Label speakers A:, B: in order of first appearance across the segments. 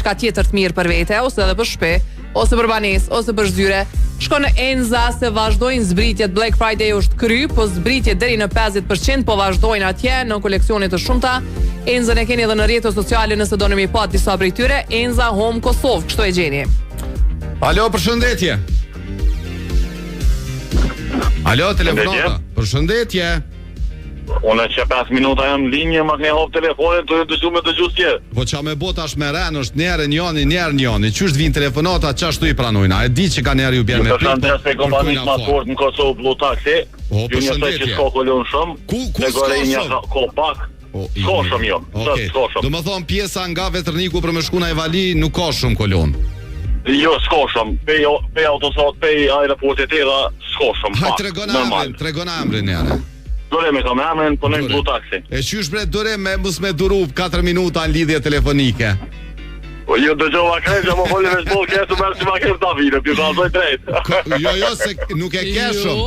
A: diçka tjetër të mirë për vete, ose edhe për shtëpi, ose për banesë, ose për zyre, shko në Enza se vazhdojnë zbritjet. Black Friday është kry, po zbritjet deri në 50% po vazhdojnë atje në koleksionet të shumta. Enza e keni edhe në rrjetet sociale nëse doni mi pa disa prej tyre. Enza Home Kosovë, kështu e gjeni.
B: Alo, përshëndetje. Alo, telefonata. Përshëndetje.
C: Unë që 5 minuta jam në linje, ma këne hop telefonin, të dëshu me dëgju s'tjerë.
B: Po qa me bot ashtë me ren, është njerë njoni, qështë vinë telefonata, qashtu i pranojna, e di që ka njerë ju bjerë me prit.
C: Të shëndes e kompanisë ma fort në Kosovë Blue Taxi, ju njësoj që s'ko kolon shumë,
B: ku s'ko shumë?
C: Ko pak, s'ko shumë jo, s'ko shumë.
B: Do më thonë pjesa nga Vetërniku për me shku në Evali, nuk ka shumë kolon.
C: Jo, s'ko shumë, pe autosat, pe aeroportet e da, s'ko shumë pak, normal.
B: Tregon emrin njerë.
C: Dore me kam emrin, po në Blue Taxi.
B: E qysh bre dore me mus me duru 4 minuta në lidhje telefonike?
C: Po jo dëgjova krejt, që më folin me shboll kesu mërë që ma kesu ta vire, pjo kalzoj drejt.
B: Jo, se nuk e keshëm.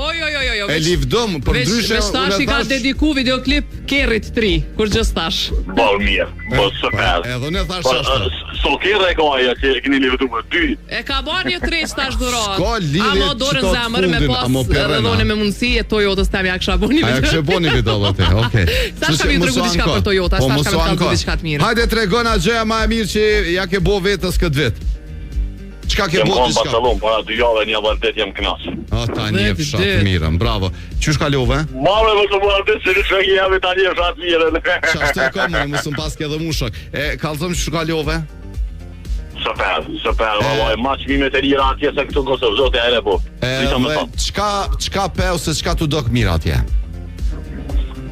A: Jo.
B: E livdëm, për ndryshe...
A: Veshtash i ka dediku videoklip Kerrit 3, kur gjëstash.
C: Bol mirë, bo së pes.
B: Edhe në thash ashtë.
C: So kjerë e ka aja që e keni livdu më 2.
A: E ka ban një 3 që tash durat.
B: Ska lidhje
A: që to të fundin,
B: amo përrena.
A: Edhe dhone me mundësi e Toyotës tem ja kësha boni video.
B: A ja kësha boni video dhe okej.
A: Sa shka mi tregu diçka për Toyota, sa shka mi tregu diçka të mirë.
B: Hajde tregona gjëja ma e mirë që ja ke bo vetës këtë vit. Çka ke bo diçka?
C: Jem konë Barcelon, para 2 javë një vërtet jem knas.
B: Ta një fshat të mirën, bravo. Qysh kalove?
C: Mame më të vërtet se në shkë jemi ta një fshat mirën.
B: Qashtu e kam, mësëm pas ke dhe mushak. E kalzëm qysh kalove?
C: Super, valoj, ma që mime të lira atje se këtu Kosovë, zote e bo.
B: Qka pe ose qka të dok mirë atje?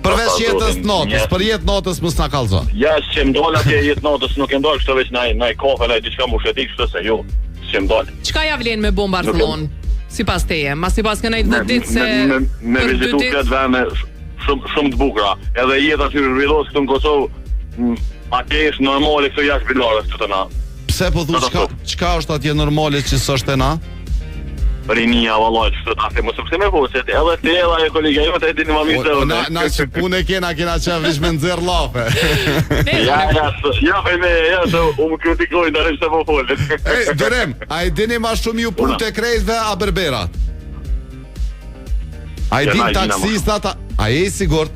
B: Përveç jetës notës, për jetë notës mës nga kalzo.
C: Jes, që më dole atje jetë notës, nuk e ndolë kështë veç naj kofe, naj diçka mu shetik, kështë se ju, që më dole.
A: Qka ja vlen me bom Barcelon, si pas teje? Ma si pas kënaj të ditë se...
C: Me vizitu këtë vene shumë të bukra, edhe jetë aty rrëvillos këtu në Kosovë, atje ishë normale këtu jashtë villarës këtë të na.
B: Pse po thu, qka është atje normale që së është e na?
C: Rinia, valoj, që të tafe, më sëpse me voset, edhe të edhe e kolegja jo të e dini ma mirë të edhe.
B: Na që pune kena që vish me nëzirë lafe.
C: Ja, të më kritikojnë në rështë të më folën.
B: Dërem, a i dini ma shumë ju punë të krejtve a berberat? A i din taksistat, a e i sigurt?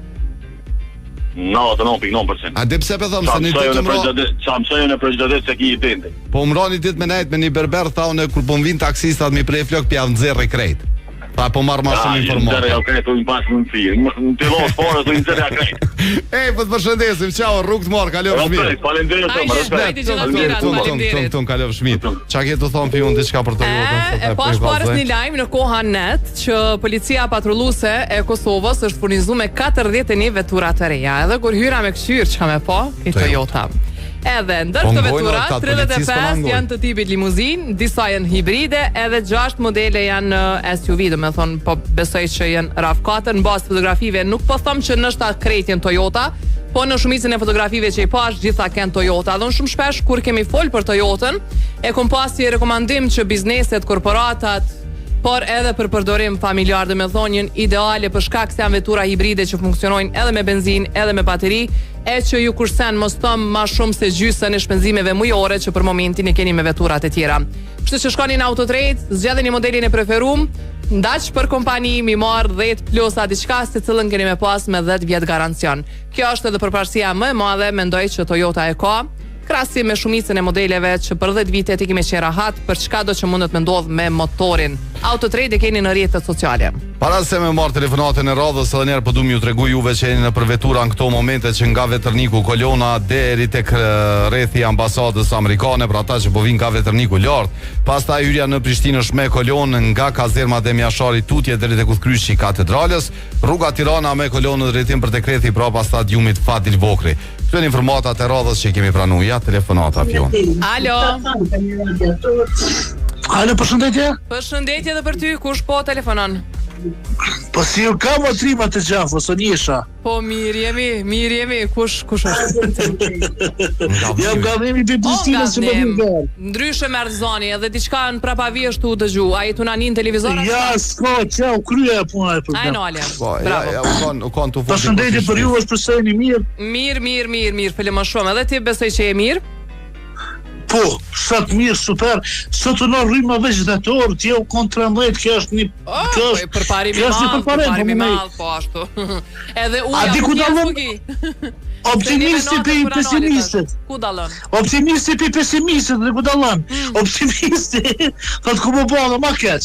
C: No, të 9.9%.
B: A dhe pse pe thëmë se një ditë të mro...
C: Qa më shojën e përgjëdet se ki i dindi.
B: Po mro një ditë me nejtë me një berber, thaune, kur po më vinë taksistat mi prej flok pja në zerë i krejt. Pa po marrë ma shumë informatë.
C: Në zerë ja krejt, u në pas më në firë. Në të losë forës, u në zerë ja krejt.
B: Ej, po të përshëndesim, qao, rrugë të morë, kalov shmirë. Falenderit, kalov shmirë. Qa ke të thonë pion diçka për të jotën?
A: E pash parës një lajmë në koha net që policia patrulluse e Kosovës është furnizu me 41 vetura të reja. Edhe kur hyra me këshyrë që ka me po, i Toyota. Edhe ndër këto vetura, 35 janë të tipit limuzin, disa janë hibride, edhe 6 modele janë SUV, do me thonë, po besoj që janë RAV4, në bazë fotografive nuk po thëmë që nështë atë krejt janë Toyota, po në shumicën e fotografive që i pash, gjitha kënë Toyota. Dhe në shumë shpesh, kur kemi folë për Toyotën, e kom pas si rekomandim që bizneset, korporatat, por edhe për përdorim familjar, dhe me thonjën ideale për shkak se janë vetura hibride që funksionojnë edhe me benzin, edhe me bateri, e që ju kursen mos tëm ma shumë se gjysën e shpenzimeve mujore që për momentin e keni me veturat e tjera. Kështu që shkoni në Autotrade, zgjedheni modelin e preferum, ndaq për kompani mi marr 10 plus a diçka se cilën keni me pas me 10 vjet garancion. Kjo është edhe përparësia më e madhe, mendoj që Toyota e ka, krahasim me shumicën e modeleve që për 10 vite ti kemi qenë rahat për çka do që mundet me ndodh me motorin. Autotrade e keni në rrjetet sociale.
B: Para se me marr telefonatën e radhës, edhe njerë po du m'ju tregu juve që jeni në për vetura në këto momente që nga Vetërniku Kolona deri tek rrethi ambasadës amerikane, për ata që po vinë nga Vetërniku lart, pastaj hyrja në Prishtinë është me Kolonë nga kazerma dhe Mjashari tutje deri tek udhkryqi i katedrales, rruga Tirana me Kolonë drejtim për tek rrethi brapa stadiumit Fadil Vokri. Këto janë informatat e radhës që kemi pranuar. Ja telefonata pion.
A: Alo.
D: Alo, përshëndetje.
A: Përshëndetje edhe për ty, kush po telefonon?
D: Po si ju ka motrima të gjafë, ose njësha?
A: Po mirë jemi, kush është?
D: Jam gavnemi për Pristinës që më bërë.
A: Ndryshe me Arzani, edhe diçka në prapavi është u dëgju, a i të nanin televizor?
D: Ja, s'ka, qau, kryja e puna e problem.
A: Ajno, Alja,
B: bravo.
D: Përshëndetje për ju, është përsejni mirë?
A: Mirë, fele më shumë, edhe ti besoj që e mirë?
D: Po, sot mirë, super. Sot në rrymë vegetator, ti u kontra 13, kjo është një
A: përparimi mall, po ashtu. Edhe uja
D: optimisti për pesimistit.
A: Ku dallon?
D: Optimisti për pesimistit, dhe ku dallon? Optimisti thot ku më bëllë ma keq.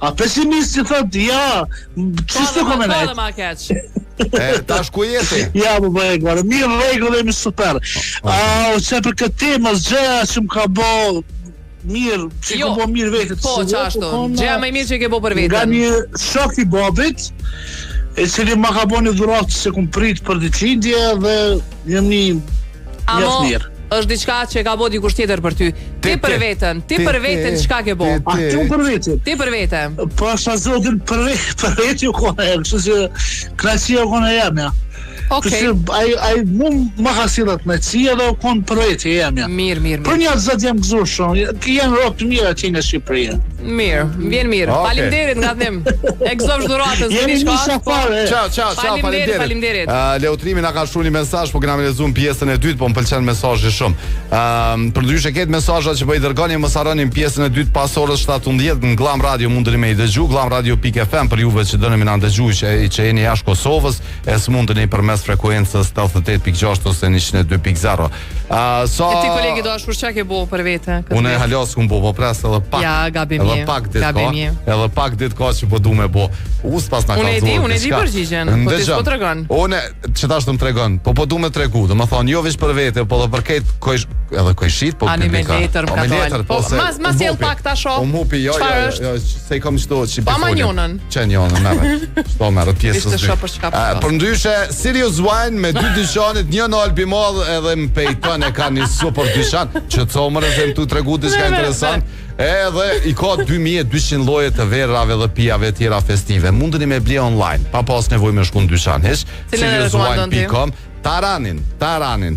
D: A pesimisti thot, ja, qështë të kome nejtë?
A: Ma keq.
B: Tash ku jeti?
D: Ja, më bëjë, mirë regull e mi super. Se për këtë temë, gjëja që më ka bo mirë, që ka bo mirë vetët.
A: Po, qashtu, gjëja më mirë që ke bo për vetën.
D: Nga një shok i babit, e cili ma ka bo një dhuratë se kum prit për ditëlindje dhe jam një mirë.
A: Është diçka që ka bo dikush tjetër për ty. Ti për veten çka ke bo?
D: A ti për veten?
A: Ti për veten.
D: Po sa zotin për veten u kona e, kështu që knaqësia u kona jam ja.
A: Okej.
D: Ai mund ma ka sillat knaqësia dhe u kon për veten jam ja.
A: Mirë.
D: Për një zot jam gëzuar shumë. Janë rrok të mira që nga Shqipëria.
A: Mirë, vjen mirë. Faleminderit nga them. E gëzoj dhuratën se
D: vini shka.
B: Ciao,
A: faleminderit.
B: Leutrimi na ka shkruar një mesazh, po kena me lexuar pjesën e dytë, po më pëlqen mesazhi shumë. Përndryshe këtë mesazhat që po i dërgoni, mos harroni pjesën e dytë pas orës 17 në Glam Radio, mundeni me i dëgju glamradio.fm për juve që dëni me na dëgjuar që jeni jashtë Kosovës, e s'mundeni përmes frekuencës 88.6 ose 102.0.
A: Ti kolegi do ashtu çka ke bo për vete?
B: Unë halos kum po pres edhe pak.
A: Ja, gabim
B: edhe pak ditë ka që po du me bo. Pas na ka zonë.
A: Unë e di përgjigjen, po ti s'po tregon.
B: Unë që tash të më tregon, po du me tregu, do më thonë jo veç për vete, po dhe për këtë edhe kojshit, po
A: me letër më katol. Po mas jell pak ta shoh.
B: Po mupi, jo, se i kam çdo çipi.
A: Pa manjonën.
B: Çenjonën, merr. Çto merr pjesën e. Përndryshe Serious Wine me 2 dyqanet, një në Albimall edhe më pejton e ka një super dyqan, që comërë dhe më tu tregu diçka interesant. Edhe i ka 2200 lloje të verrave dhe pijave tjera festive. Mundeni me ble online, pa pas nevojë me shku në dyqan. Seriouswine.com. Taranin,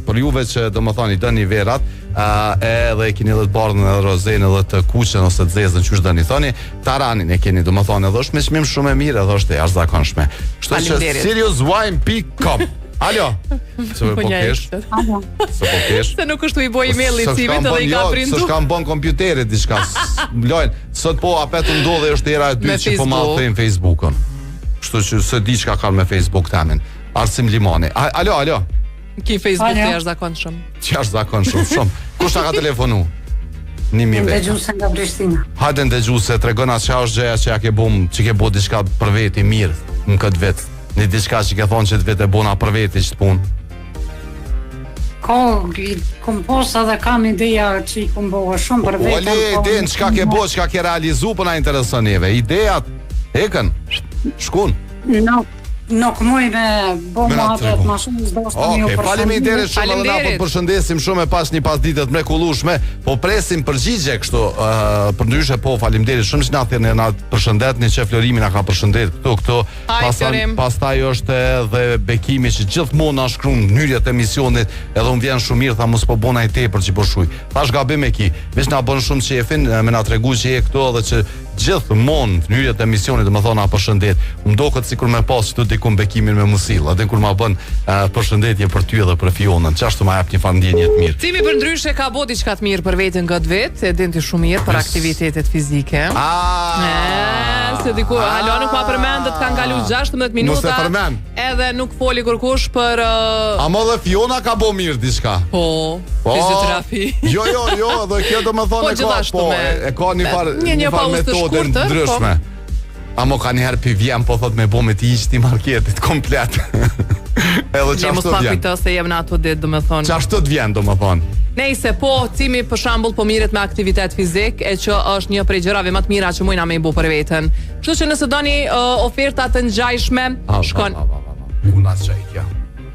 B: për juve që do më thoni dëni verat, edhe e keni edhe të bardhën edhe rozen edhe të kuqen ose të zezën që dëni thoni, Taranin e keni do më thoni edhe është me çmim shumë e mirë edhe është e jashtëzakonshme. Kështu që Seriouswine.com. Alo. Se po kesh?
A: Se nuk është u i boj email-i cimit edhe i ka printu.
B: Së shkam bon kompjuterit diçka. Mlojnë, sot po apet ndodhe është era e dytë që po ma thejnë Facebookën. Kështu që së di çka kanë me Facebook tamin. Arsim Limoni. Alo.
A: Ki Facebook të jashtëzakonshëm.
B: Jashtëzakonshëm shumë. Kush ta ka telefonu?
E: Ndëgjuse nga Prishtina.
B: Hajde ndëgjuse, tregona çfarë është gjëja që ja ke bëm, që ke bë diçka për veti mirë në këtë vet. Një diçka që ke thonë që të vete bona për veti që të punë.
E: Kom posa dhe kam ideja që i kom bëha shumë për vetën.
B: Ole, idejen, qka ke bo, qka ke realizu, për na intereson neve. Idejat, eken, shkun.
E: Nuk muj me bo ma atet ma shumë zdost të një përshëndim.
B: Faleminderit shumë edhe na po përshëndesim shumë e pas një pasditet mrekullueshme, po presim përgjigje kështu, përndryshe po faleminderit shumë që na thënë na përshëndetni që Florimi na ka përshëndet këtu. Pastaj është edhe Bekimi që gjithmonë na shkruan hyrjet e misionit, edhe unë vjen shumë mirë, tha mos po bona i tepër që po shuj. Thash gabim e ki, veç na bën shumë qefin me na tregu që je këtu edhe që gjithmonë hyrjet e misionit do të thonë na përshëndet. Më duket sikur më pas këtu diku Bekimin me Musil, edhe kur ma bën përshëndetje për ty edhe për Fionën, çashtu ma jap një fandjenje të mirë.
A: Cimi përndryshe ka bë diçka të mirë për veten këtë vet, e din ti shumë mirë për aktivitetet fizike. Se diku alo nuk ma përmendet kanë kalu 16 minuta. Edhe nuk foli kurkush për
B: A mo dhe Fiona ka bë mirë diçka.
A: Po, fizioterapi.
B: Jo, edhe kjo do të thonë e ka një farë metodë ndryshme. A mo ka njëherë për vjem, po thot me bo me ti ishti marketit komplet. Edhe qashtu
A: mos pa kujto se jem në ato dit, do me thonë.
B: Qashtu të vjen, do me thonë.
A: Nejse, po, Cimi për shembull po miret me aktivitet fizik, e që është një prej gjërave më të mira që mujna me i bu për veten. Kështu që nëse doni oferta të ngjajshme, shkon.
B: Una çajtja.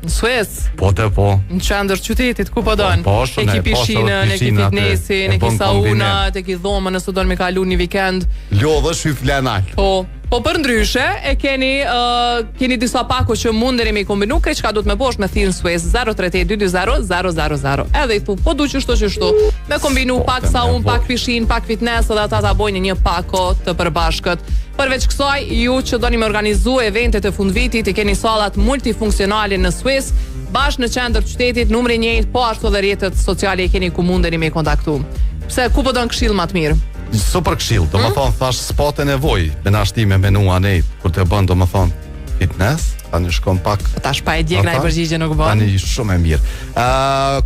A: Në Suez.
B: Po të po.
A: Në qendër qytetit, ku po don? E ki pishinën, e ki fitnessin, e ki saunat, e ki dhomën, nëse don me kalu një vikend.
B: Lodhësh hy flenal.
A: Po Po për ndryshe, e keni disa pako që mundeni me i kombinu, krejt çka do të me bosh me thirrën Suez 038-220-000. Edhe i thu, po du qështu, me kombinu pak saun, pak pishin, pak fitness, edhe ata ta bojnë një pako të përbashkët. Përveç kësaj, ju që doni me organizu eventet e fundvitit, i keni sallat multifunksionale në Suez, bashkë në qendër të qytetit, numri 1, po ashtu edhe rrjetet sociale i keni ku mundeni me i kontaktu. Pse, ku po don këshill më të mirë?
B: Super këshill, do më thonë, thash s'po të nevoj me nashtime menu anej, kur të bën, do më thonë, fitness, tani shkon pak.
A: Tash pa e djeg na i përgjigje nuk bën.
B: Tani shumë e mirë.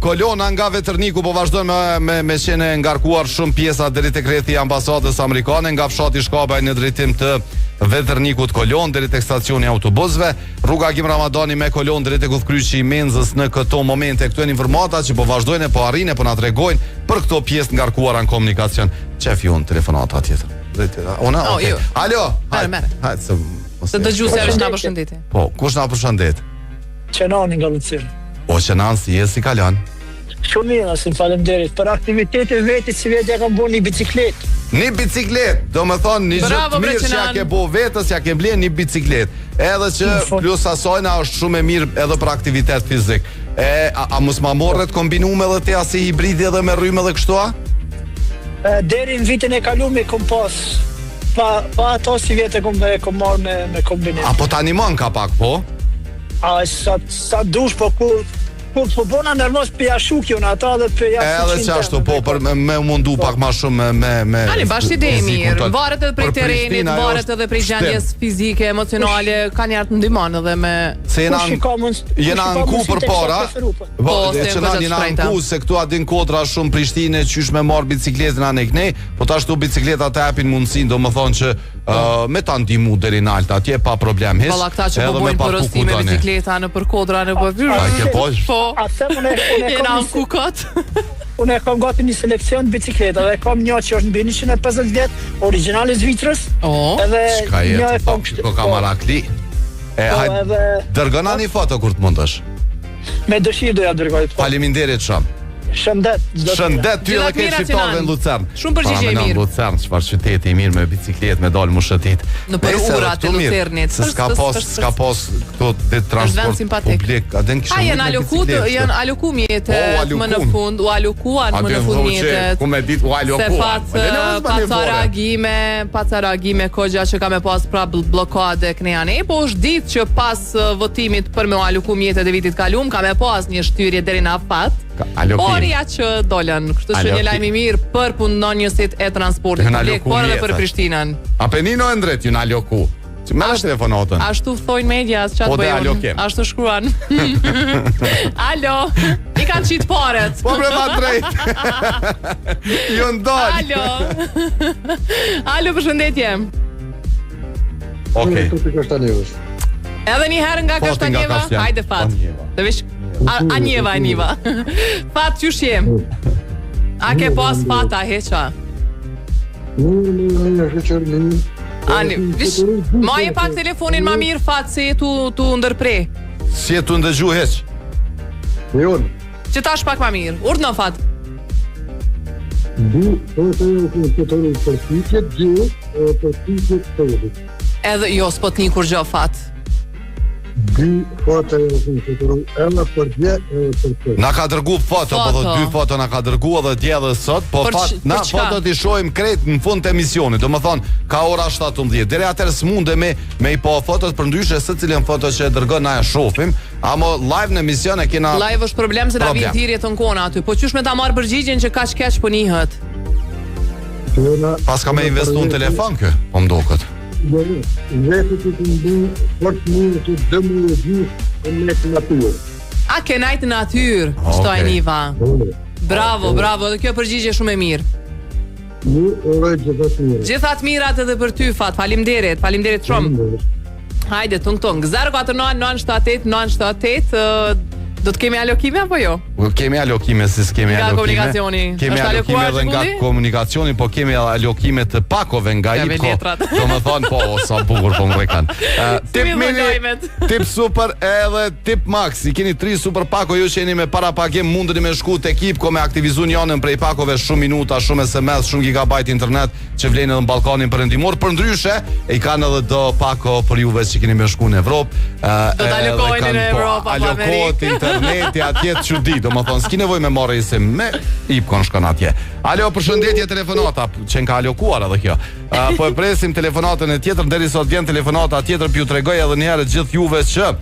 B: Kolona nga Vetërniku po vazhdon me qenë ngarkuar shumë pjesa deri tek rrethi i ambasadës amerikane, nga fshati Shkabaj në drejtim të Vetërnikut Kolon deri tek stacioni i autobusëve, rruga Agim Ramadani me Kolon deri tek udhkryqi i Menzës në këto momente. Këto janë informata që po vazhdojnë, po arrin, po na tregojnë për këto pjesë ngarkuara në komunikacion. Çef ju në telefonata tjetër. Ona, okay. Alo. Hajde.
A: Se dëgjuesja është na përshëndetje.
B: Po, kush na përshëndet?
F: Qenani nga Lucir.
B: O Qenan, si je, si kalan?
F: Shumë mirë, si faleminderit. Për aktivitetin vetit si vetë ja kam bërë një biciklet.
B: Një biciklet, do më thonë një zëtë mirë që ja ke bo vetës, ja ke mblen një biciklet. Edhe që plus asojna është shumë e mirë edhe për aktivitet fizik. A mos ma morret kombinume dhe te asi hibridi edhe me rrymë edhe kështu a?
F: Deri në vitin e kaluar kom pas pa ato si vjetë kom marrë me kombinim.
B: A po të animon ka pak, po?
F: A sa dush, po kur po bona nervos për jashukjo në ata dhe për jashukjo.
B: Edhe që ashtu, po, për me mundu pak ma shumë me
A: Ani, bashkë ide e mirë, varet edhe prej terenit, varet edhe prej gjendjes fizike, emocionale, ka njerë të ndimon edhe me...
B: Se jena në ku për para, që na jena në ku, se këtu adin kodra shumë Prishtine, qysh me marë bicikletin anë e kënej, po ta shtu bicikletat të apin mundësin, do më thonë që me ta ndimu deri në alta, atje pa problem hiç.
A: Valla këta që po bojnë përëstime bicikleta në për kodra në për vyrë.
F: Po,
A: jena në kukot.
F: Unë e kam gati një selekcion bicikleta dhe kam një që është mbi 150 vjet, origjinale Zvicrës. Edhe
B: çka jetë, po ka marakli. Dërgona një foto kur të mundesh.
F: Me dëshirë do ja dërgoj.
B: Faleminderit shumë.
F: Shëndet.
B: Shëndet ty edhe këtë shqiptarëve në Lucern.
A: Shumë përgjigje e mirë.
B: Lucern, çfarë qyteti i mirë me bicikletë, me dalë mu shëtit.
A: Në për urat e Lucernit.
B: Se s'ka pas këto dhe transport publik.
A: A janë aloku mjetet më në fund, u alokuan më në fund mjetet.
B: Ku me dit u alokuan.
A: Se pacaragime kogja që ka me pas pra blokade kënejane. Po është ditë që pas votimit për me u aloku mjetet e vitit kalum, ka me pas një shtyrje deri në afat. Por ja që dolen, kështu që një lajmi mirë për punonjësit e transportit publik, por edhe për Prishtinën.
B: Apenino e ndret ju në aloku. Që me është telefonatën.
A: Ashtu thojnë medias, qatë bëjnë. Ashtu shkruan. Alo, i kanë qitë paret.
B: Po bre ma drejt. Ju ndonjë.
A: Alo, përshëndetje.
B: Okej.
A: Edhe një herë nga Kashtanjeva, hajde fat. Të vish Anjeva. Fat që shem. A ke pas fata heqa? Ani, vish, ma je pak telefonin ma mirë fat se tu ndërprej.
B: Si e tu ndëgju heq?
A: Që tash pak ma mirë, urdë në fat. Edhe jo, s'po t'ni kur gjo fat.
B: Na ka dërgu foto, po dhe 2 foto na ka dërgu edhe dje dhe sot, po fat, na foto t'i shojmë krejt në fund të emisionit, do më thonë, ka ora 17. Dere atër s'munde me i po fotot për ndryshe se cilën foto që e dërgën na e shofim, amo live në emision e kena...
A: Live është problem se da vinë tirje të nkona aty, po qysh me ta marë përgjigjen që ka keq po njëhët?
B: Pas ka me investu në telefon kë, po mdo këtë.
A: A ke najtë natyrë, shtoj Niva. Bravo, edhe kjo përgjigje shumë e mirë. Gjithat mirat edhe për ty fat, faleminderit shumë. Hajde, tung 049 978 978. Do të kemi alokime apo jo?
B: Kemi alokime, si s'kemi alokime.
A: Nga komunikacioni.
B: Kemi alokime edhe nga komunikacioni, po kemi alokime të pakove nga IPCO. Do më thonë, po, sa bukur po më rekan. Tip mini, tip super edhe tip max. I keni 3 super pako, ju që jeni me para pagim, mundeni me shku të ekip, me aktivizu njënën prej pakove shumë minuta, shumë SMS, shumë gigabajt internet, që vlenë edhe në balkonin përëndimor. Për ndryshe, i kanë edhe do pako për juve që keni me shku në Evropë.
A: Do të alokojnë në Evropë, apo Amerikë.
B: Interneti atjet që di, do më thonë, s'ki nevoj me marrë isim me IPCO shkon atje. Alo, përshëndetje telefonata, që nga alokuar edhe kjo. Po e presim telefonatën e tjetër, deri sot vjen telefonata tjetër, pju tregoj edhe njerë gjithë juve që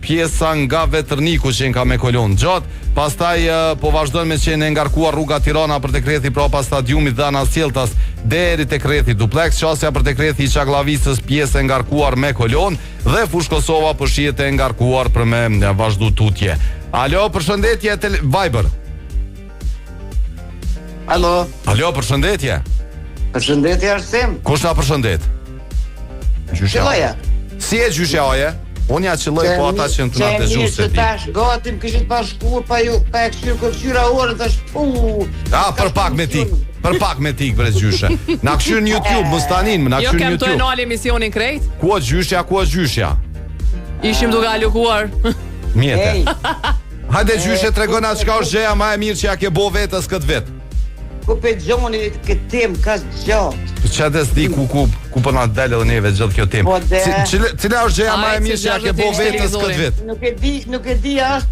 B: pjesa nga Vetërniku që ka me kolon gjatë, pastaj po vazhdojnë me qenë e ngarkuar rruga Tirana për të krethi prapa stadiumit dhe Ana Sjeltas deri te krethi duplex, qasja për të krethi i Çaklavisës pjesë e ngarkuar me kolon dhe Fush Kosova po shihet e ngarkuar për me vazhdu tutje. Alo, përshëndetje Viber.
G: Alo,
B: përshëndetje.
G: Përshëndetje Arsim.
B: Kush na përshëndet?
G: Gjyshja.
B: Si e gjyshja? Unë ja qëlloj po ata që në të nga të gjuhë se ti.
G: Tash, gatim këshit pa shkuar, pa e këshyra orën, tash,
B: për pak me tik, bre gjyshe. Na këshyr në YouTube, më stanin, na këshyr në YouTube.
A: Jo kem të e nali emisionin krejt?
B: Ku është gjyshja?
A: Ishim duke alukuar.
B: Mjete. Hajde gjyshe, tregona çka është gjëja ma e mirë që ja ke bo vetës këtë vetë.
G: Ku pe gjoni këtë tem, ka gjatë.
B: Që atë s'di ku përna të delë dhe neve gjithë kjo tem. Cila është gjëja ma e mirë që ja ke bo vetës këtë vetë?
G: Nuk e di ashtë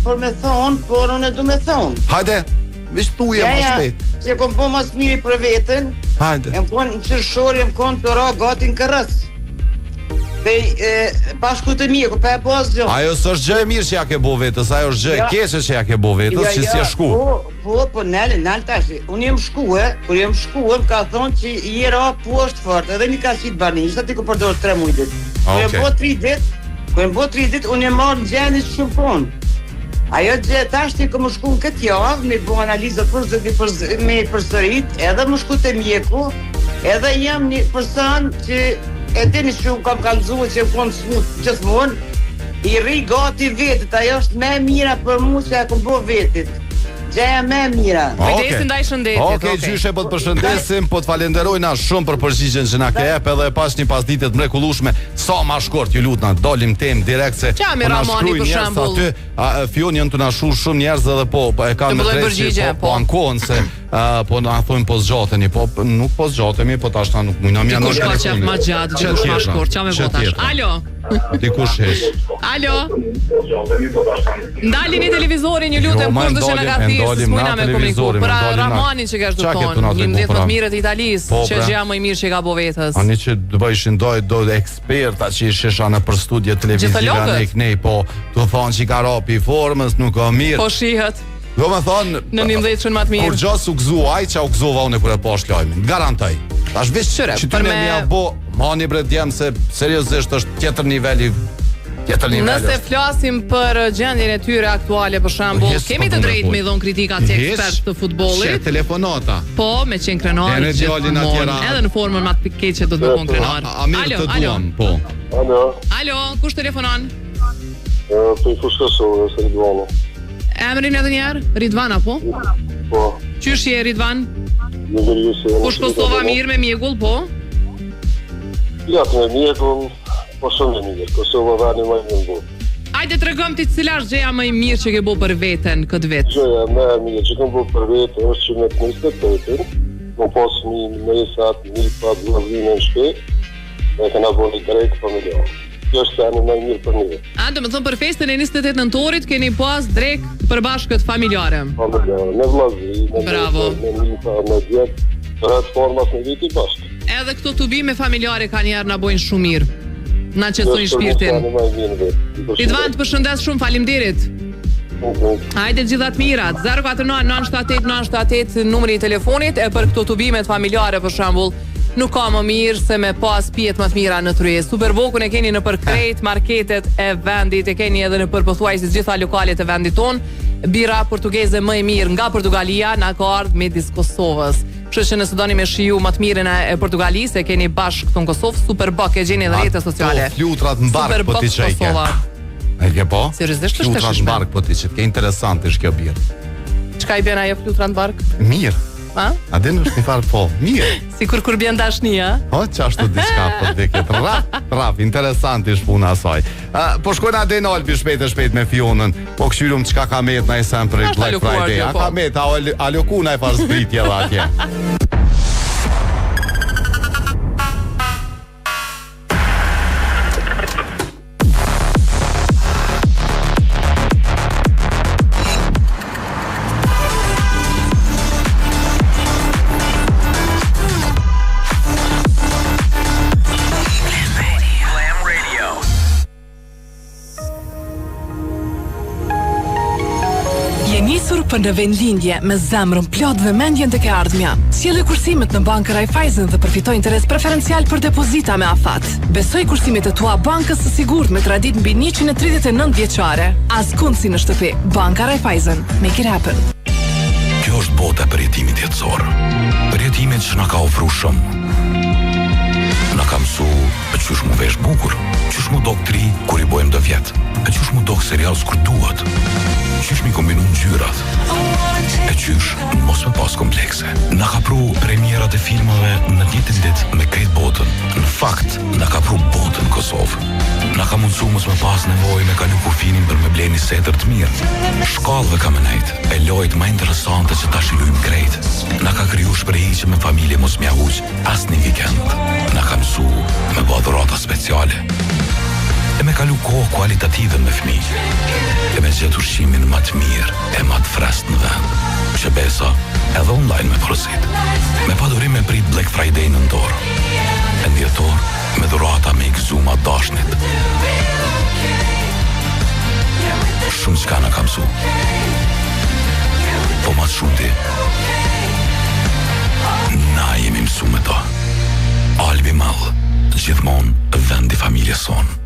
G: për me thonë, por unë e du me thonë.
B: Hajde, vish tuje ma shpejt.
G: Se kom po mas miri për vetën,
B: hajde.
G: Jem konë në qërshori, jem konë të ra gatin kërës. Pashku të mjeku, pa e pas gjë.
B: Ajo s'është gjë e mirë që ja ke bo vetës, ajo është gjë e keqe që ja ke bo vetës, që si e shku.
G: Po, nalë tash. Unë jem shkue, kur jem shkue, më ka thonë që i ra poshtë fort, edhe një ka qitë barni, ishtë ati ku përdojë 3 mujtit. Kur jem bo 3 dit, unë jem marrë në gjendit shumë ponë. Ajo gjë tash ti ku më shku në këtë javë, me bo analizët me përsërit, edhe më shku të mjeku, edhe jam një person që e dini që kam kalëzua që e konë smut gjithmonë, i rri gati vetit, ajo është me mira për mu që e kom bo vetit. Gjeja me mira.
A: Kujdesin ndaj shëndetit.
B: Okej, gjyshe, po të përshëndesim, po të falenderojna shumë për përgjigjen që na ke jep, edhe pas një pasditet mrekullueshme, sa ma shkurt ju lutna, dolim tem direkt se
A: po na shkruajnë njerëz
B: aty, Fion janë të na shuar shumë njerëz edhe po e kanë me drejtë, po ankohen se po na thonë po zgjateni, po nuk po zgjatemi, po tash na nuk mundam janë
A: në shkollë. Ma gjatë, dikush ma shkurt, çamë votash. Alo.
B: Dikush hesh.
A: Alo. Ndalini televizorin, ju lutem, kurdo që na ka thirrë, s'mujna me komunikuar. Pra Rahmanin që ka thonë, një ndër të mirët e Italisë, që gjëja më e mirë që ka bo vetës.
B: Ani që do bëjshin do eksperta që shesha në për studje televizive ne kënej, po të thonë që ka rapi formës, nuk ka mirë.
A: Po shihet.
B: Do me thonë,
A: në 11 më të mirë.
B: Kur gjës u gëzu aj, që u gëzova unë kur e posh lajmin. Garantoj. Tash veç që ty me mja bo, mani bre djem se seriozisht është tjetër niveli.
A: Nëse flasim për gjendjen e tyre aktuale, për shembull, kemi të drejtë me dhon kritika si ekspert të futbollit.
B: Që telefonata.
A: Po, me qenë krenar gjithmonë, edhe në formën më të keqe do të më kon krenar.
B: Alo.
A: Alo, kush telefonon?
C: Po Fush Kosova, Ridvana.
A: Emrin edhe njerë? Ridvana, po?
C: Po.
A: Qysh je Ridvan? Fush Kosova mirë me mjegull, po?
C: Ja, me mjegull, po shumë mirë. Kosova vani më mirë bo.
A: Ajde të regëm ti cila është gjëja më e mirë që ke bo për veten këtë vetë?
C: Gjëja më e mirë që kem bo për veten është që me të njëstet më pas një mëjesat, një pat vëzime në shpe, e këna bo një drejtë familjarë. Kjo është janë më mirë për një.
A: Do më thëmë për festën e 28 nëntorit keni pas drek për bashkët familjare.
C: Familjare, me vlazi, me njëta, me djetë, për atë formas në viti bashkë.
A: Edhe këto tubime familjare ka njerë na bojnë shumë mirë. Na qetësojnë shpirtin. Ridvan, të përshëndes shumë, faleminderit. Hajde gjithat mirat. 049-978-978 numri i telefonit e për këto tubimet familjare për shembull. Nuk ka më mirë se me pas pijet më të mira në tryezë. Superbokun e keni në për krejt marketet e vendit, e keni edhe në për pothuajse gjitha lokalet e vendit ton. Bira portugeze më e mirë nga Portugalia na ka ardhur midis Kosovës. Kështu që nëse doni me shiju më të mirën e Portugalisë, e keni bashkë këtu në Kosovë, Superbok e gjeni në rrjetet sociale.
B: Ato flutrat mbark po ti çajke. E ke po?
A: Seriozisht është e
B: Flutra në bark po ti që ke interesant është kjo birë.
A: Çka I bën ajo flutra në bark?
B: Mirë.
A: Ha?
B: A din është një farë po, mirë.
A: Sikur kur bjen dashnia.
B: O, qashtu diçka për diket. Rap, interesant ishtë puna asaj. Po shkojnë Aden Olbi shpejt me Fionën. Po këshyrum çka ka met na i sen për Black Friday. A ka met, a lokuna e farë zbritje dhe atje.
H: Për në vendindje me zemrën plot dhe mendjen tek e ardhmja. Sjellë kursimet në Bankën Raiffeisen dhe përfitoj interes preferencial për depozita me afat. Besoj kursimet e tua bankës së sigurt me tradit mbi 139 vjeçare. Askund si në shtëpi. Banka Raiffeisen. Make it happen.
I: Kjo është bota e përjetimit jetësor. Përjetimit që na ka ofruar shumë. Na ka mësu e qysh mu vesh bukur, qysh mu dok tri kur I bojmë dë vjet, e qysh mu dok serial s'kur duhet, qysh mi kombinu ngjyrat, e qysh mos me pas komplekse. Na ka pru premierat e filmave në njëjtin ditë me krejt botën. Në fakt, na ka pru botën Kosovë. Na ka mundsu mos me pas nevojë me kalu kufinin për me bleni setër të mirë. Shkallëve ka me nejt, e lojt ma interesante që ta shilujmë krejt. Na ka kriju shprehje me familje mos mja huq as një vikend. Na ka mësu me bë dhurata speciale. E me kalu kohë kualitative me fëmijë. E me gjetë ushqimin më të mirë e më të freskët në vend. Që besa edhe online me porosit. Me padurim me prit Black Friday në dorë. E në dhjetor me dhurata me ikzuma dashnit. Shumë qka na ka mësu. Po ma të shumë ti. Na jemi mësu me ta. Albi Mall, gjithmon vendi familjes sonë.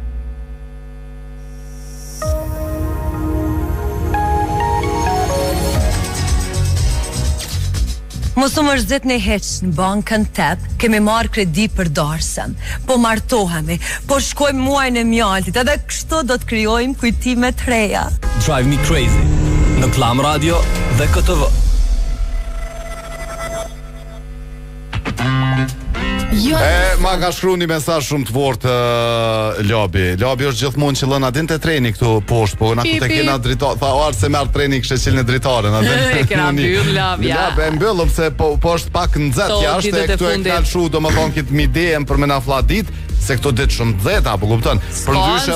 J: Mos u mërzit në heq në bankën tep, kemi marrë kredi për darsën, po martohemi, po shkojmë muajnë e mjaltit, edhe kështu do të krijojmë kujtime të reja.
K: Drive Me Crazy, në Klam Radio dhe KTV.
B: Ma ka shkru një mesazh shumë të fortë Labi. Labi është gjithmonë që lëna din të treni këtu poshtë, po na këtu kena dritar, tha arë se merr treni kështë qilë në dritare.
A: E kena mbyll Labja.
B: Labi, mbyllëm se po është pak nxehtë jashtë e këtu e kalshu do më thonë kitë midejën për me na fladit, se këto ditë shumë të dheta, po kupton. Për ndryshe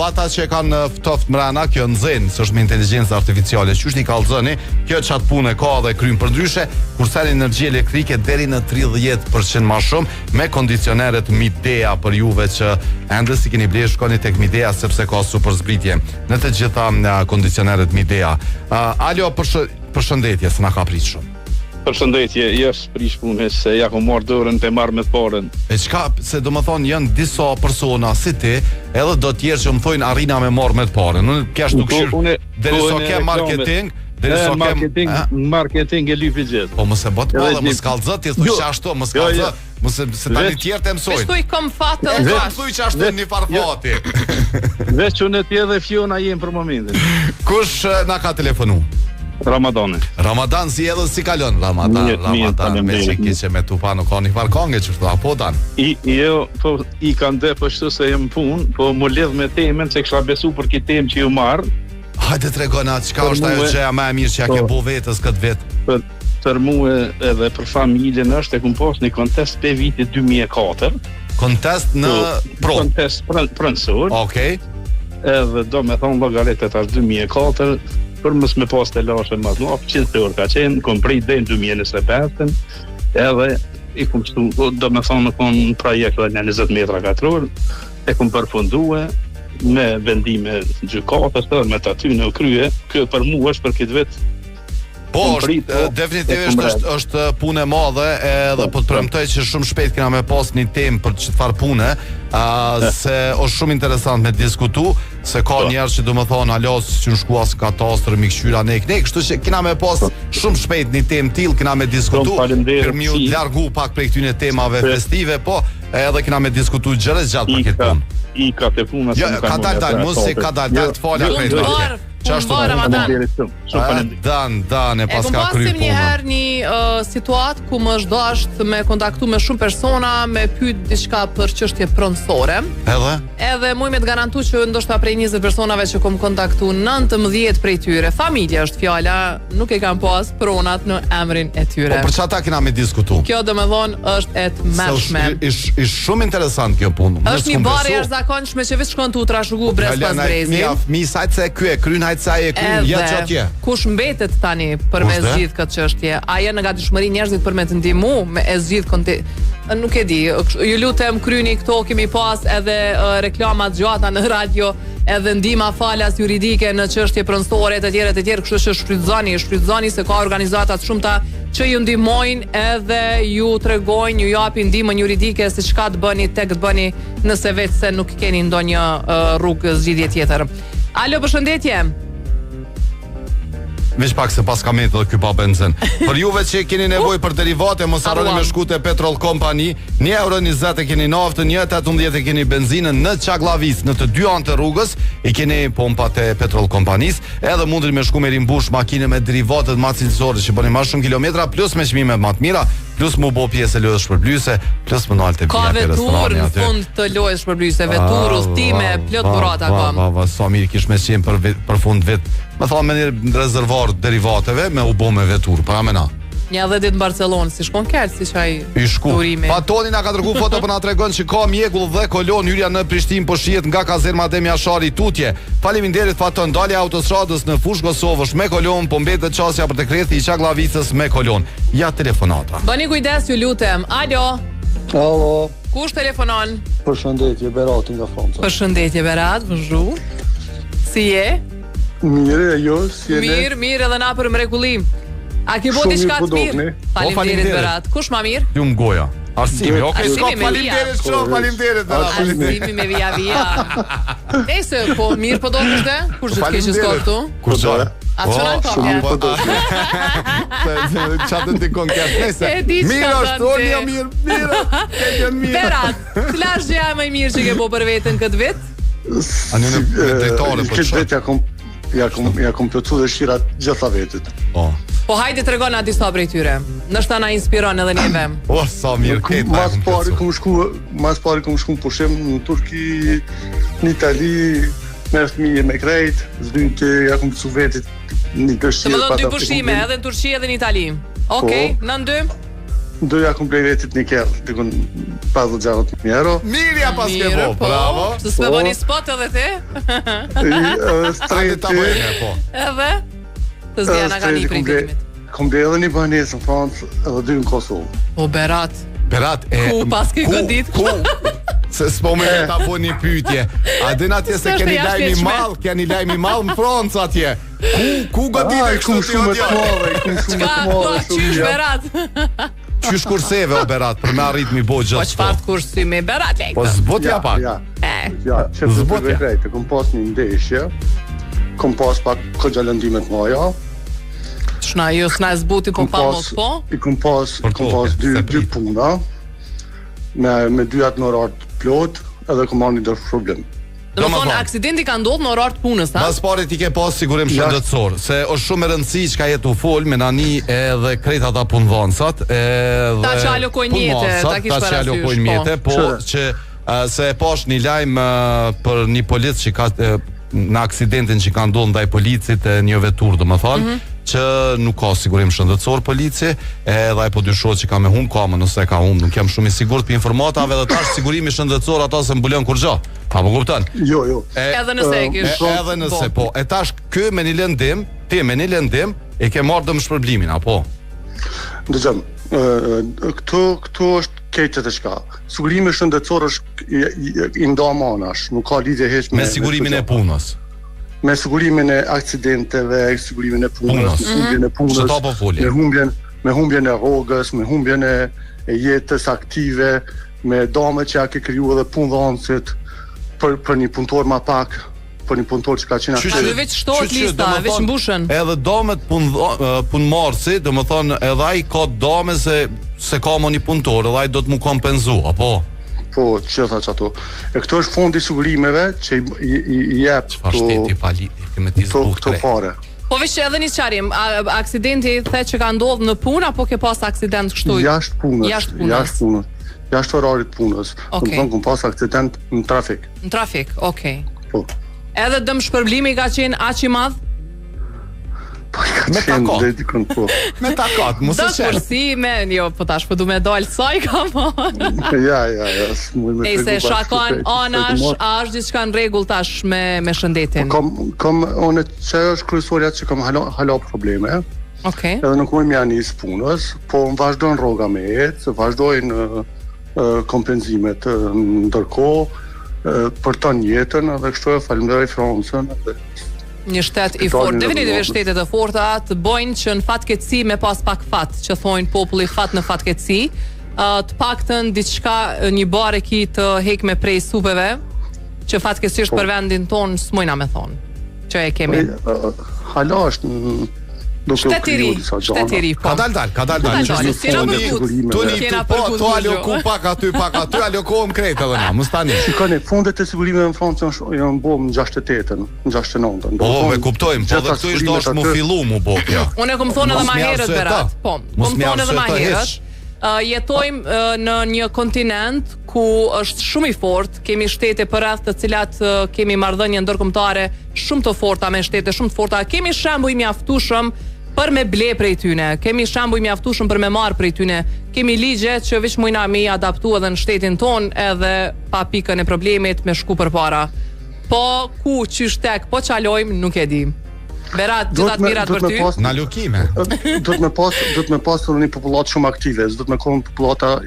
B: ata që kanë ftoft mrena, kjo nxen, s'është me inteligjencë artificiale, qysh I kallzoni, kjo çat punë ka dhe krym. Për ndryshe, kur sel energji elektrike deri në 30% më shumë me kondicioneret Midea për juve që ende si keni blesh, shkoni tek Midea sepse ka super zbritje në të gjitha kondicioneret Midea. Alo, përshëndetje, se na ka prit shumë.
L: Përshëndetje, jeshtë prish punës, se ja ku marrë dorën të marrë me të parën.
B: E qka, se do më thonë janë disa persona si ti, edhe do tjerë që më thojnë arina me marrë me të parën. Unë kjashtë nuk shyrë, dhe so ke marketing,
L: marketing e lypi gjithë.
B: Po mëse botë pala, më s'kallëzët, ti thuj që ashtu, më s'kallëzët, mëse se tani tjerë të mësojnë.
A: Vesh thuj kom fatë dhe
B: vash. Thuj që ashtu një farfati.
L: Vesh që në tje dhe Fiona jem për momentin.
B: Kush na ka telefonu?
L: Ramadan
B: si edhe si kalon Ramadan me që kishe me tupa nuk ka një farkange që shtu apo dan
L: jo, po I kanë dhe po shtu se jem pun po mu lidh me temen se kësha besu për ki tem që ju marrë.
B: Hajde të regona, qka është ajo gjëja me mirë që ja ke bo vetës këtë vetë?
L: Për mu edhe për familjen është e kum pas një kontest për vitit 2004.
B: Kontest në pro?
L: Kontest prënsur.
B: Okej.
L: Edhe do me thonë logaretet është 2004 për mës me pas të lashe më të nopë, 100 orë ka qenë, kom prit dhe në 2025, edhe I kom shtu, do me thonë në konë projekt dhe një 20 metra katror, e kom përfundue me vendime gjykatës, me të aty në krye, kjo për mu është për këtë vetë.
B: Po, definitivisht është punë e madhe edhe po të premtoj që shumë shpejt kena me pas një temë për që të farë pune se është shumë interesant me diskutu se ka njerë që do më thonë alos që në shkua së katastrë, mikëshyra, nek kështu që kena me pas shumë shpejt një temë tilë, kena me diskutu për mjë largu pak për këtyne temave festive, po edhe kena me diskutu gjërës gjatë për këtë punë.
L: i ka te puna.
B: Ja, ka dal, mos se ka dal të falja krejt. Çfarë Dan e paska kryer
A: punën. Një herë një situatë ku më është dashur me kontaktu me shumë persona, me pyet diçka për çështje pronësore. Edhe muj me të garantu që ndoshta prej 20 personave që kom kontaktu 19 prej tyre familja është fjala, nuk e kanë pas pronat në emrin e tyre.
B: Po për çfarë kena me diskutu?
A: Kjo domethënë është e tmerrshme.
B: Është shumë interesant kjo punë.
A: Është një barë jashtëzakonshme që vetë shkon tu trashëgu brez pas brezi.
B: Mi sajt se ky e kryen hajt sa e kryen ja çotje.
A: Kush mbetet tani përmes gjithë këtë çështje? A janë nga dëshmëri njerëzit për me të ndihmu me e zgjidh nuk e di. Ju lutem kryeni këto, kemi pas edhe reklamat gjata në radio, edhe ndihma falas juridike në çështje pronësore të tjera, kështu që shfrytëzoni se ka organizata të shumta që ju ndihmojnë edhe ju tregojnë, ju japin ndihmën juridike se çka të bëni, tek të bëni nëse vetë se nuk keni ndonjë rrugë zgjidhje tjetër. Alo, përshëndetje.
B: Veç pak se pas kamet dhe ky pa benzin. Për juve që keni nevojë për derivate, mos harroni me shku te Petrol Company. 1,20 € e keni naftën, 1,18 € e keni benzinën në Çaklavis, në të dy anët të rrugës i keni pompat e Petrol Companis. Edhe mundeni me shku me rimbush makine me derivate më cilësore që bëni më shumë kilometra, plus me çmime më të mira, plus mu bo pjesë lojës shpërblyese, plus më nalte
A: ka veturë në fund të lojës shpërblyese, veturë, udhëtime, plot dhurata kam.
B: Sa mirë kish me qenë për fund vit. Me thonë me një rezervar derivateve me u bo me veturë, para me na.
A: Një dhe ditë në Barcelonë, si shkon kërë, si qaj turimi.
B: Patoni nga ka tërgu foto për nga tregon që ka mjegull dhe kolon hyrja në Prishtinë po shihet nga kazerma Adem Jashari Tutje. Faleminderit Faton, dalja autostradës në fushë Kosovës me kolon, po mbetet çasja për dekretin i Çaklavicës me kolon. Ja telefonata.
A: Bëni kujdes, ju lutem. Alo.
M: Alo.
A: Kush telefonon?
M: Përshëndetje, Berati nga Franca.
A: Përshëndetje Berat, bonjour. Si je?
M: Mirë, jo, si jene?
A: Mirë edhe na për mrekullim. A ke bo diçka të mirë? Faleminderit Berat. Kush ma mirë?
B: Ju mgoja. Arsimi, faleminderit shumë, faleminderit.
A: Arsimi me via. Ese, po mirë po do kështë? Kur që t'ke që s'ko këtu?
B: Kur që?
A: A të shënë të
B: apja? Qatën t'i konkert. Mirë është, unë jo mirë.
A: Berat, t'la është gjëja më i mirë që ke bo për vetën këtë vit?
B: A një në drejtore për
M: shumë? Ja kom plëcu dhe shirat gjitha vetit.
A: Po hajde të regon ati sa prej tyre. Nështë ta na inspiron edhe njeve.
B: O, sa mirë këtë.
M: Mas pari kom shku në pushim në Turki, në Itali, me fëmije me krejt, zdynte, ja kom plëcu vetit një dëshirë.
A: Të më dhënë dy pushime, edhe në Turqi edhe në Itali. Okej, në dy?
M: Ndë ja kom plej vetit një kërë, të kun 50.000 euro.
B: Mirja pas ke po, bravo.
A: Së s'me bëni spot edhe te?
M: Strejt
A: edhe? Të zgjena ka një printimit.
M: Kom plej edhe një banesë në Francë edhe dy në Kosovë.
A: O, Berat.
B: Berat,
A: ku pas ke këndit?
B: Ku? Se s'po me ta po një pytje. A din atje se keni lajmi mal në Francë atje. Ku godit e kështu të
A: odja? Qysh Berat?
B: Qysh kurseve o Berat për me arrit mi bo gjithë.
A: Po qëfart kursimi Berat
B: Po zbutja pak.
M: Ja, që të përve krejtë, kom pas një ndeshje, kom pas pak këgja lëndimet maja.
A: Shna, ju s'na e zbuti po pa mos po?
M: Kom pas dy puna, me dy atë në rartë plot, edhe kom marrë një dërë problem.
A: Do më thonë, aksidenti ka ndodhë në orar të punës, ta?
B: Mas pare ti ke pas sigurim shëndetësor, se është shumë e rëndësi që ka jetu full, me nani edhe krejt ata punëdhënësat,
A: ta që alokojnë mjete, ta kish parasysh,
B: po që se e pash një lajmë për një policë që ka në aksidentin që ka ndodhë ndaj policit e një vetur, do më thonë, që nuk ka sigurim shëndetësor polici, edhe ai po dyshon që ka me humb kamën ose ka humb, nuk jam shumë i sigurt për informatave dhe tash sigurimi shëndetësor ata se mbulon kur gjë. Apo kupton?
M: Jo.
A: Edhe nëse e kish.
B: Edhe nëse po. E tash ky me një lëndim, ti me një lëndim e ke marrë dëmshpërblimin, apo?
M: Dëgjom, këtu është këtë të shka. Sigurimi shëndetësor është i ndamanash, nuk ka lidhje hiç
B: me sigurimin e punës.
M: Me sigurimin e aksidenteve, sigurimin e punës, me humbjen e rrogës, me humbjen e jetës aktive, me dame që ja ke kriju edhe punëdhënësit për një punëtor ma pak, për një punëtor që ka qenë
A: aktive. A veç shtohet lista, veç mbushën.
B: Edhe damet punëmarrësi, do më thonë edhe ai ka dame se ka më një punëtor, edhe ai do të mu kompenzu, apo?
M: Po, që thaç ato. E këto është fondi i sigurimeve që i jep këto pare.
A: Po veç edhe një qarim, aksidenti the që ka ndodhur në punë apo ke pas aksident kështu?
M: Jashtë punës. Jashtë orarit punës. Domethënë kam pas aksident në trafik.
A: Në trafik, okay.
M: Po.
A: Edhe dëm shpërblimi ka qenë aq i madh?
B: Me takat, mos e shër.
A: Dëshpërsime, jo, po tash po du me dal sa i ka marrë.
M: Ja, s'mund me.
A: Se shakon anash, a është diçka në rregull tash me shëndetin?
M: Kam unë që është kryesorja që kam hala probleme.
A: Okej.
M: Edhe nuk më nis punës, po vazhdon rroga me ecë, vazhdojnë kompenzimet ndërkohë për të jetën edhe kështu e falenderoj Francën edhe
A: një shtet i fortë, definitive shtetet e forta të bojnë që në fatkeqësi me pas pak fat, që thonë populli fat në fatkeqësi, të paktën diçka një bareki të hek me prej supeve, që fatkeqësisht për vendin ton s'mojna me thonë, që e kemi.
M: Hala është
A: Shteti ri, po.
B: Ka dal. To aloku pak aty, alokohem krejt edhe na, mos tani.
M: Shikoni, fundet e sigurimeve në Francë janë bëm në 68-ën, në 69-ën.
B: Po, e kuptojmë, po dhe këtu ishtë dosh mu fillu mu bo kjo.
A: Unë e kom thonë edhe ma herët berat. Po, kom thonë edhe ma herët. Jetojmë në një kontinent ku është shumë i fort, kemi shtete për rreth të cilat kemi marrëdhënie ndërkombëtare shumë të forta me shtete shumë të forta, kemi shembuj mjaftueshëm për me ble prej tyne, kemi shembuj mjaftueshëm për me marr prej tyne, kemi ligje që veç mujna me i adaptu edhe në shtetin ton edhe pa pikën e problemit me shku për para. Po ku qysh tek po qalojmë nuk e dim. Berat, gjithat mirat për ty.
B: Na lukime.
M: Do të me pas një popullat shumë aktive, do të me konë populata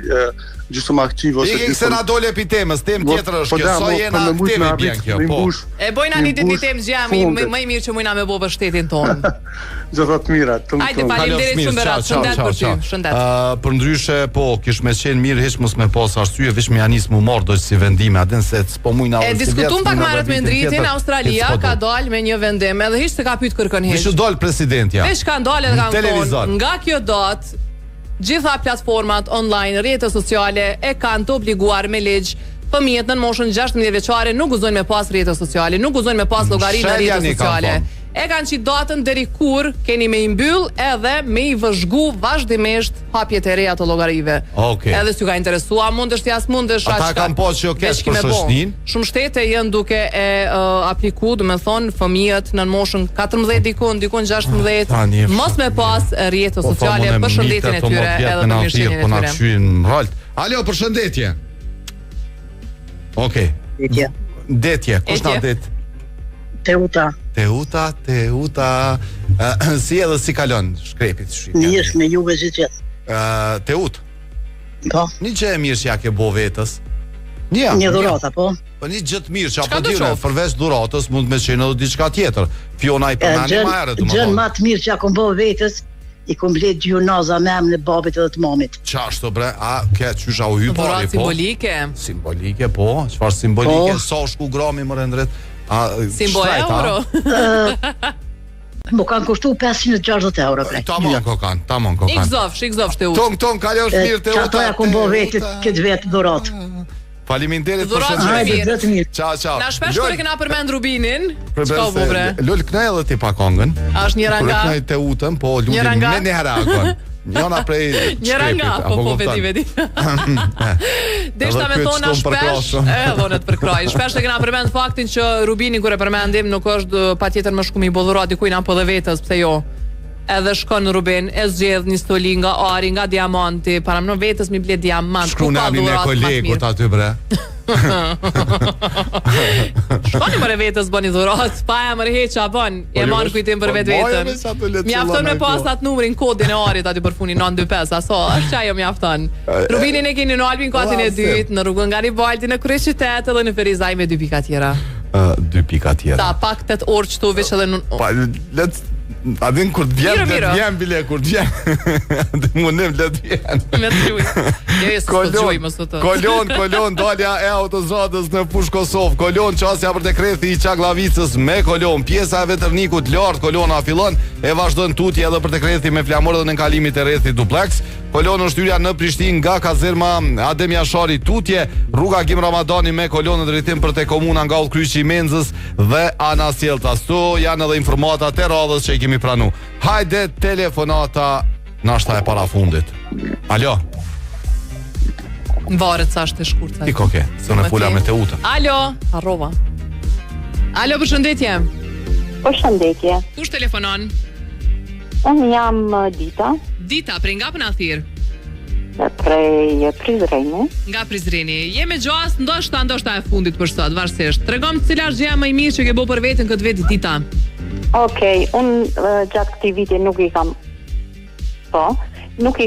M: gjysmë aktive ose
B: gjysmë. Se na dole epi temës, temë tjetër është kjo, sa jena aktive bjen kjo, po.
A: E bojna një ditë një temë gjemi, më i mirë që mujna me bo për shtetin tonë.
M: Gjithat mirat.
A: Hajde, faleminderit shumë Berat, shëndet për ty, shëndet.
B: Për ndryshe, po, kish me qenë mirë, hiç mos me pas arsye, veç me janis mu marr do si vendime, atë se s'po mujna.
A: E diskutum pak marrët me ndritin, Australia ka dalë me një vendim, edhe hiç se ka pyet kërkon hiç.
B: Veç dal presidentja.
A: Veç ka dalë edhe kanë thonë, nga kjo datë gjitha platformat online, rrjetet sociale e kanë të obliguar me ligj fëmijët në moshën 16 vjeçare nuk guzojnë me pas rrjete sociale, nuk guzojnë me pas llogarinë në rrjetet sociale. E kanë qit datën deri kur keni me i mbyll edhe me i vëzhgu vazhdimisht hapjet e reja të llogarive. Edhe s'ju ka interesua, mundesh t'jas mundesh
B: ata kanë pas që kesh për shoqnin.
A: Shumë shtete janë duke e apliku, do të thonë fëmijët në moshën 14 dikon 16 mos me pas rrjete sociale për shëndetin e tyre edhe për mirëqenien e tyre.
B: Alo, përshëndetje. Okej. Detje, kush na det?
N: Teuta.
B: Si edhe si kalon shkrepit shqip?
N: Mirë, me juve gjithjet.
B: Teut?
N: Po.
B: Një gjë e mirë që ja ke bo vetës?
N: Një dhurata, po.
B: Po një gjë të mirë që apo dyne, përveç dhuratës mund me qenë edhe diçka tjetër. Fiona i përmani ma herët.
N: Gjën ma të mirë që ja kom bo vetës, i kom blet gjunaza me emën e babit edhe të mamit.
B: Qashtu bre, a ke qysha u hypari, po?
A: Dhurat simbolike.
B: Simbolike, po, qëfar simbolike, sa shku grami më rendret.
A: Simbo euro.
N: Më kanë kushtu 560 euro.
B: Tamon kokan.
A: Ikzofsh te u.
B: Ton, kalosh mirë te u.
N: Qato ja kom bo vetit këtë vetë dhurat.
B: Faleminderit për
N: shëndetje.
B: Ciao.
A: Na shpesh kur e kena përmend Rubinin. Çka u bre?
B: Lul knaj edhe ti pa kongën.
A: Është një ranga.
B: Kur knaj te utën, po lutim me një heragon. Njona prej
A: shkrepit, po veti. Deshta me thona shpesh, dhonet për kraj. Shpesh e kena përmend faktin që Rubinin kur e përmendim nuk është patjetër më shkumi bodhurat dikujt apo dhe vetës, pse jo. Edhe shkon në Rubin, e zgjedh një stoli nga ari, nga diamanti, para më në vetës mi ble diamant.
B: Shkrunani me kolegut aty bre.
A: Shkoni mëre vetës bëni dhurat, pa e mëre heqa bën, e marrë kujtim për vetë vetën. Mjafton me pas atë numrin, kodin e arit aty për funi 925, aso, është që ajo mjafton. Rubinin e keni në Albin katin e dytë, në rrugën nga Ribalti, në Kryeqytet edhe në Ferizaj me 2 pika tjera.
B: 2 pika tjera.
A: Ta pak 8 orë qëtu veç edhe në...
B: A din kur të vjen bile kur të vjen. Mundim të vjen.
A: Me të gjuj.
B: Kolon dalja e autostradës në Fush Kosovë. Kolon çasja për dekrethi i Çaglavicës me kolon. Pjesa e Veternikut lart kolona fillon e vazhdon tutje edhe për dekrethi me flamordhën e kalimit të rrethit duplex. Kolon është hyrja në Prishtinë nga kazerma Adem Jashari tutje, rruga Gim Ramadani me kolon në drejtim për te komuna nga Ullkryqi i Menzës dhe Ana Sjellta. Sto janë edhe informatat e radhës që i kemi pranu. Hajde telefonata nashta e para fundit. Alo.
A: Varet sa është e shkurtë.
B: I koke, se në pula me Teuta.
A: Alo, harrova. Alo, përshëndetje.
O: Përshëndetje.
A: Kush telefonon?
O: Unë jam Dita.
A: Dita, prej nga Pënathir?
O: Prej Prizreni.
A: Nga Prizreni. Je me gjas, ndoshta e fundit për sot, varsisht. Tregom cila është gjëja më e mirë që ke bërë për veten këtë vit, Dita.
O: Okej, unë gjatë këtij viti nuk i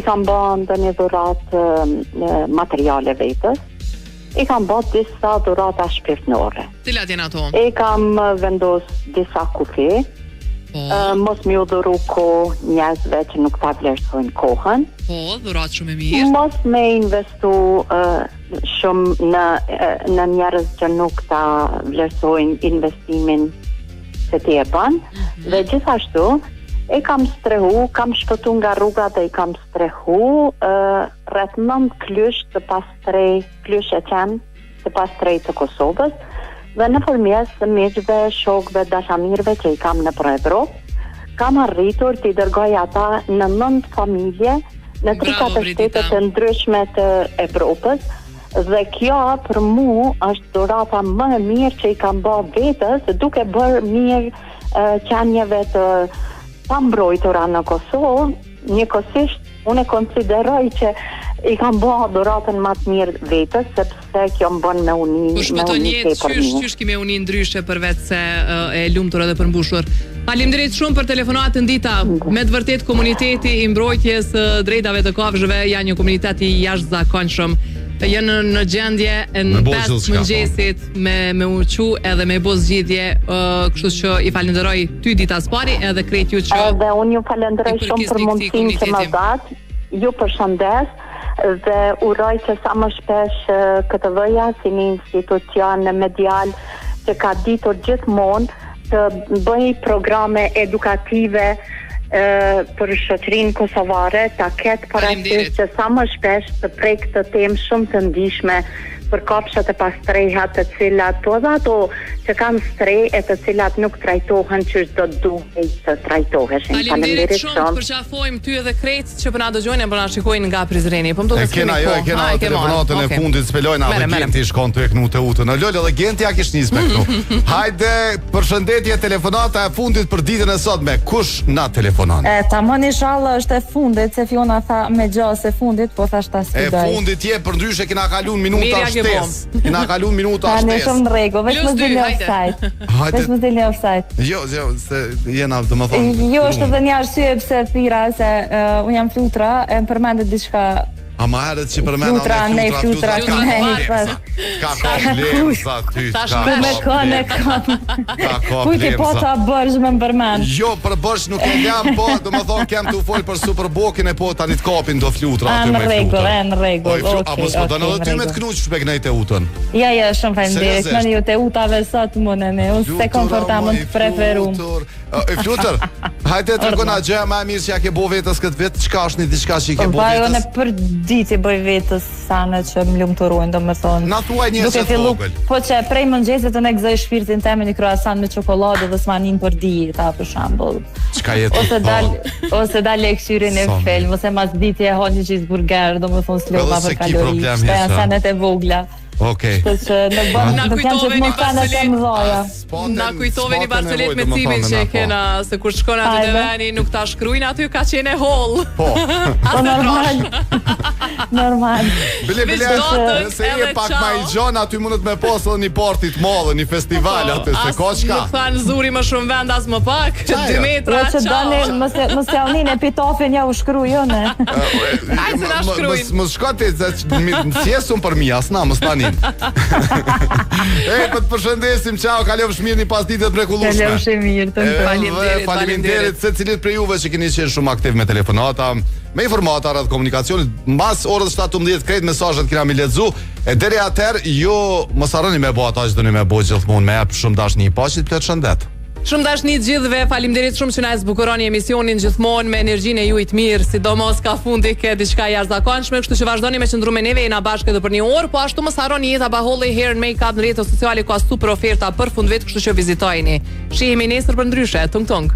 O: kam bërë ndonjë dhuratë materiale vetës. I kam bërë disa dhurata shpirtërore.
A: Cilat janë ato?
O: I kam vendos disa kufi. Mos mi u dhuru kohë njerëzve që nuk ta vlerësojnë kohën.
A: Dhurat shumë e mirë.
O: Mos me investu shumë në njerëz që nuk ta vlerësojnë investimin që ti e bën. Dhe gjithashtu e kam strehu, kam shpëtu nga rruga dhe i kam strehu rreth 9 klysh të pastrej, klysh e qenë të pastrej të Kosovës. Dhe në përmes të miqve, shokve, dashamirve që i kam në për Evropë, kam arritur të i dërgoj ata në 9 familje në 3-4 shtetet të ndryshme të Evropës. Dhe kjo për mu është dhurata më e mirë që i kam bërë vetës, duke bërë mirë qenjeve të pambrojtura në Kosovë. Njëkohësisht unë e konsideroj që i kam bërë dhuratën më të mirë vetës, sepse kjo më bën me uni tepër mirë.
A: Qysh kime uni ndryshe përveç se e lumtur edhe përmbushur. Faleminderit shumë për telefonatën, Dita. Me të vërtet komuniteti i mbrojtjes drejtave të kafshëve janë një komunitet i jashtëzakonshëm. Janë në gjendje në 5 mëngjesit me uqu edhe me bo zgjidhje, kështu që i falenderoj ty, Dita Spari, edhe krejt ju që
O: edhe unë ju falenderoj shumë për mundësinë që më dhat. Ju përshëndes dhe uroj që sa më shpesh KTV-ja si një institucion medial që ka ditur gjithmonë të bëj programe edukative për shoqërinë kosovare, ta ketë parasysh që sa më shpesh të prej këtë temë shumë të ndihshme për kopshat e pastrejha të cilat, po dhe ato që kanë strej e të cilat nuk trajtohen që do të duhej të trajtoheshin.
A: Faleminderit shumë për qafojmë ty edhe krejt që për na dëgjojnë e për na shikojnë nga Prizreni. Po më duket se
B: kena telefonatën e fundit spelojnë edhe Genti shkon të e kënu të utën. Në lëllë edhe Genti a kish nis me kënu. Hajde, përshëndetje, telefonata e fundit për ditën e sotme. Kush na telefonon?
P: Tamam inshallah është e fundit, se Fiona tha me gjas e fundit, po thash ta sfidoj.
B: E fundit je për ndryshe kena kalun minuta kena kalun minuta shtes.
P: Ne shumë në rregull, vetëm mos dilni offside. Vetëm mos dilni offside.
B: Jo, se jena domethënë.
P: Jo, është edhe një arsye pse thira se un jam flutra, e përmendet diçka.
B: A ma herët që përmena
P: flutra,
B: ka lemza ty.
P: Ku me kënë Kujti po ta bërsh me më përmen.
B: Jo, për bërsh nuk e jam, po do më thonë kem të folë për Superbokin e po tani të kapin do flutra.
P: Në regull.
B: A mos më donë edhe ty me të knuq shpek nej të utën.
P: Ja, shumë faleminderit. Kënë ju të utave sot mundeni, unë se komfortam të preferum.
B: Flutër, hajte të rëgona gjë ma e mirë që ja ke bo vetës këtë vetë, qka është një diçka që i ke bo vetës?
P: Ditë i bëj vetës sane që më lumëturojnë, do më thonë.
B: Na thuaj një se vogël.
P: Po që prej mëngjesit të ne gëzoj shpirtin teme një croissant me çokoladë dhe s'manin për dieta, për shambull.
B: Qka jetë?
P: Ose dalë e këshyrin e film, ose mas ditë e hon një cheeseburger, do më thonë slova për kalori, shpe janë sanet e vogla.
B: Okej.
A: Na kujtove një Barcelet me cimin që kena, se kur shkon aty te veni nuk ta shkruajnë aty ka qenë hall.
B: Po.
P: Po normal. Normal.
B: Bile, nëse je pak ma i gjon, aty mundet me posë edhe një partit madhe, një festival aty, se ka qka.
A: Nuk thanë zuri më shumë vend, as më pak, 2 metra,
P: që dani, mos javnin epitofin ja u shkru jone.
A: Ajë se na shkrujnë.
B: Mos shkoti, s'jesun për mi, as na, mos tanin. Po të përshëndesim, ciao, kalofsh mirë një pasditë të mrekullueshme.
P: Kalofsh mirë, të
B: faleminderit secilit prej juve që keni qenë shumë aktiv me telefonata, me informata rreth komunikacionit. Mbas orës 17 krejt mesazhet kena mi lexu. E deri atëherë ju mos harroni me bë ata që doni me bë gjithmonë, me jap shumë dashni, paqit plot shëndet.
A: Shumë dashni të gjithëve, faleminderit shumë që na zbukuroni emisionin gjithmonë me energjinë e juaj të mirë, sidomos ka fundi ke diçka jashtëzakonshme, kështu që vazhdoni me qëndru me neve, jena bashkë edhe për 1 orë, po ashtu mos harroni Jeta Baholli Hair and Makeup në rrjetet sociale, ka super oferta për fundvit, kështu që vizitojeni. Shihemi nesër për ndryshe, tung tung.